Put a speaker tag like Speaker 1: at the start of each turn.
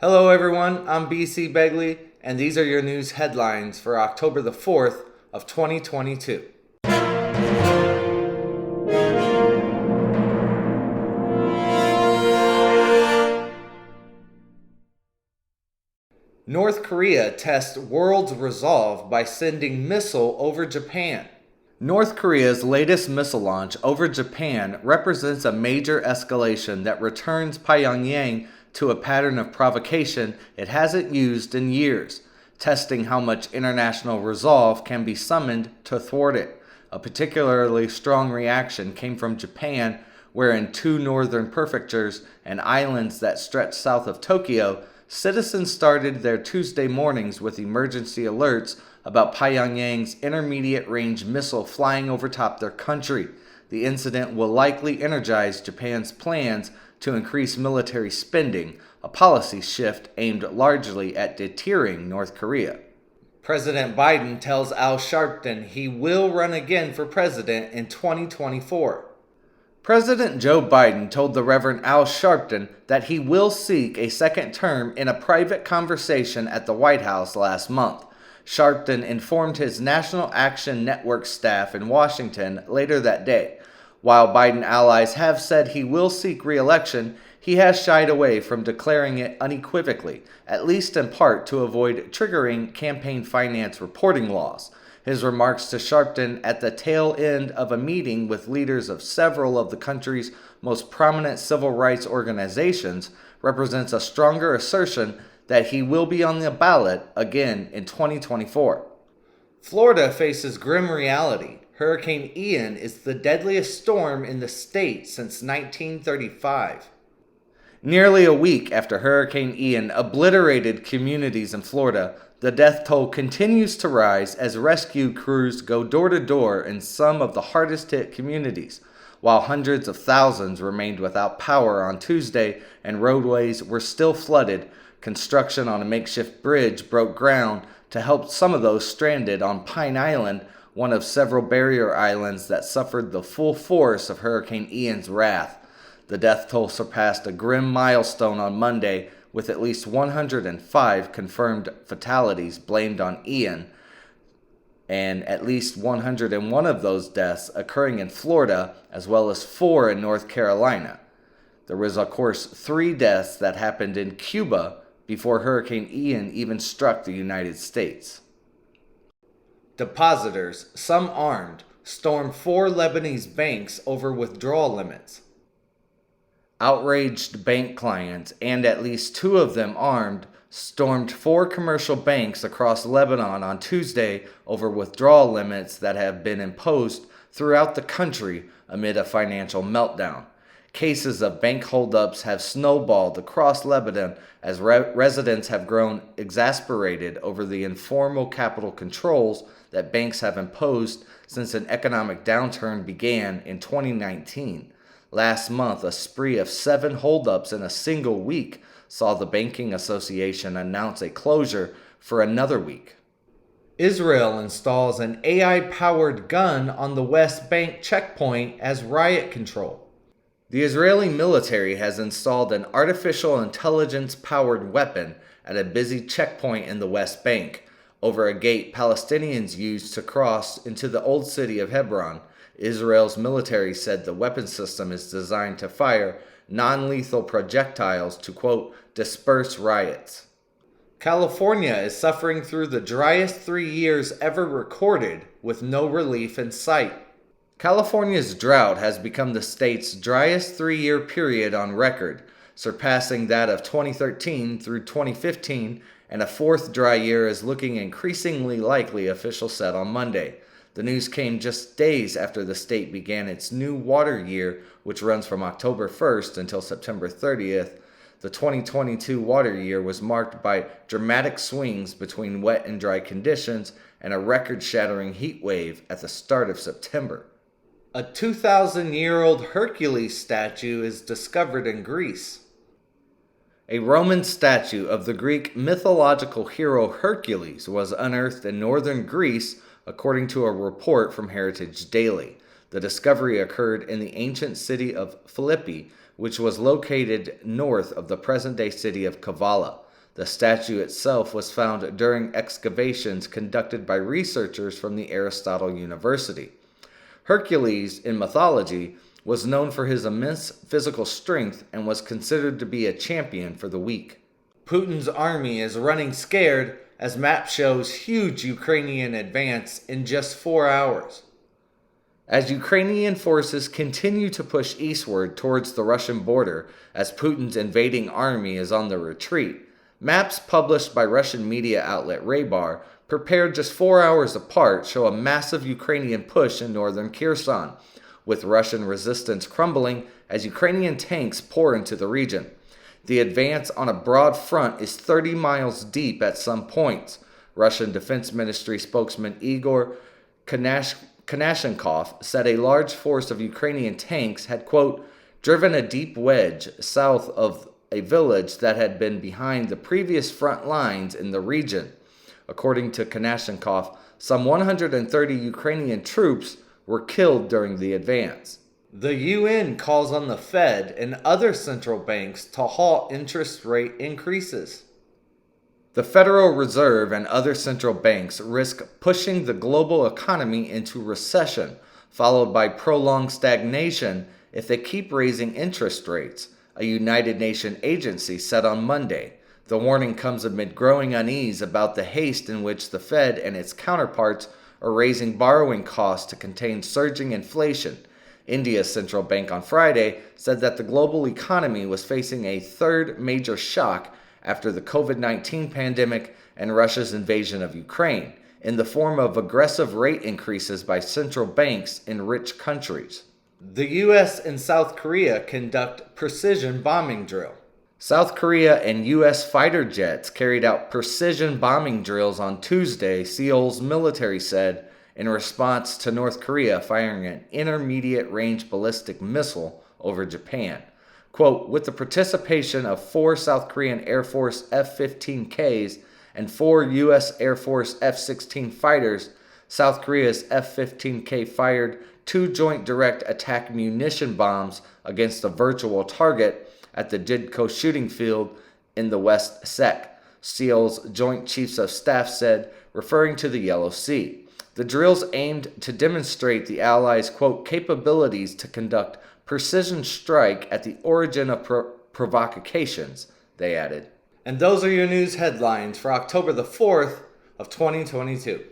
Speaker 1: Hello everyone, I'm BC Begley, and these are your news headlines for October the 4th of 2022. North Korea tests world's resolve by sending missile over Japan. North Korea's latest missile launch over Japan represents a major escalation that returns Pyongyang to a pattern of provocation it hasn't used in years, testing how much international resolve can be summoned to thwart it. A particularly strong reaction came from Japan, where in two northern prefectures and islands that stretch south of Tokyo, citizens started their Tuesday mornings with emergency alerts about Pyongyang's intermediate-range missile flying over top their country. The incident will likely energize Japan's plans to increase military spending, a policy shift aimed largely at deterring North Korea. President Biden tells Al Sharpton he will run again for president in 2024. President Joe Biden told the Reverend Al Sharpton that he will seek a second term in a private conversation at the White House last month. Sharpton informed his National Action Network staff in Washington later that day. While Biden allies have said he will seek re-election, he has shied away from declaring it unequivocally, at least in part to avoid triggering campaign finance reporting laws. His remarks to Sharpton at the tail end of a meeting with leaders of several of the country's most prominent civil rights organizations represents a stronger assertion that he will be on the ballot again in 2024. Florida faces grim reality. Hurricane Ian is the deadliest storm in the state since 1935. Nearly a week after Hurricane Ian obliterated communities in Florida, the death toll continues to rise as rescue crews go door to door in some of the hardest hit communities. While hundreds of thousands remained without power on Tuesday and roadways were still flooded, construction on a makeshift bridge broke ground to help some of those stranded on Pine Island, one of several barrier islands that suffered the full force of Hurricane Ian's wrath. The death toll surpassed a grim milestone on Monday, with at least 105 confirmed fatalities blamed on Ian, and at least 101 of those deaths occurring in Florida, as well as 4 in North Carolina. There was, of course, 3 deaths that happened in Cuba before Hurricane Ian even struck the United States. Depositors, some armed, stormed 4 Lebanese banks over withdrawal limits. Outraged bank clients, and at least 2 of them armed, stormed 4 commercial banks across Lebanon on Tuesday over withdrawal limits that have been imposed throughout the country amid a financial meltdown. Cases of bank holdups have snowballed across Lebanon as residents have grown exasperated over the informal capital controls that banks have imposed since an economic downturn began in 2019. Last month, a spree of 7 holdups in a single week saw the Banking Association announce a closure for another week. Israel installs an AI-powered gun on the West Bank checkpoint as riot control. The Israeli military has installed an artificial intelligence-powered weapon at a busy checkpoint in the West Bank, over a gate Palestinians used to cross into the old city of Hebron. Israel's military said the weapon system is designed to fire non-lethal projectiles to, quote, disperse riots. California is suffering through the driest 3 years ever recorded, with no relief in sight. California's drought has become the state's driest 3-year period on record, surpassing that of 2013 through 2015, and a 4th dry year is looking increasingly likely, officials said on Monday. The news came just days after the state began its new water year, which runs from October 1st until September 30th. The 2022 water year was marked by dramatic swings between wet and dry conditions and a record-shattering heat wave at the start of September. A 2,000-year-old Hercules statue is discovered in Greece. A Roman statue of the Greek mythological hero Hercules was unearthed in northern Greece, according to a report from Heritage Daily. The discovery occurred in the ancient city of Philippi, which was located north of the present-day city of Kavala. The statue itself was found during excavations conducted by researchers from the Aristotle University. Hercules, in mythology, was known for his immense physical strength and was considered to be a champion for the weak. Putin's army is running scared as map shows huge Ukrainian advance in just 4 hours. As Ukrainian forces continue to push eastward towards the Russian border as Putin's invading army is on the retreat, maps published by Russian media outlet Raybar, prepared just 4 hours apart, show a massive Ukrainian push in northern Kherson, with Russian resistance crumbling as Ukrainian tanks pour into the region. The advance on a broad front is 30 miles deep at some points. Russian Defense Ministry spokesman Igor Konashenkov said a large force of Ukrainian tanks had, quote, driven a deep wedge south of a village that had been behind the previous front lines in the region. According to Konashenkov, some 130 Ukrainian troops were killed during the advance. The UN calls on the Fed and other central banks to halt interest rate increases. The Federal Reserve and other central banks risk pushing the global economy into recession, followed by prolonged stagnation if they keep raising interest rates, a United Nations agency said on Monday. The warning comes amid growing unease about the haste in which the Fed and its counterparts are raising borrowing costs to contain surging inflation. India's central bank on Friday said that the global economy was facing a third major shock after the COVID-19 pandemic and Russia's invasion of Ukraine, in the form of aggressive rate increases by central banks in rich countries. The U.S. and South Korea conduct precision bombing drill. South Korea and U.S. fighter jets carried out precision bombing drills on Tuesday, Seoul's military said, in response to North Korea firing an intermediate-range ballistic missile over Japan. Quote, with the participation of 4 South Korean Air Force F-15Ks and 4 U.S. Air Force F-16 fighters, South Korea's F-15K fired 2 joint direct attack munition bombs against a virtual target at the Jidko shooting field in the West Sek, Seoul's Joint Chiefs of Staff said, referring to the Yellow Sea. The drills aimed to demonstrate the Allies' quote, capabilities to conduct precision strike at the origin of provocations, they added. And those are your news headlines for October the 4th of 2022.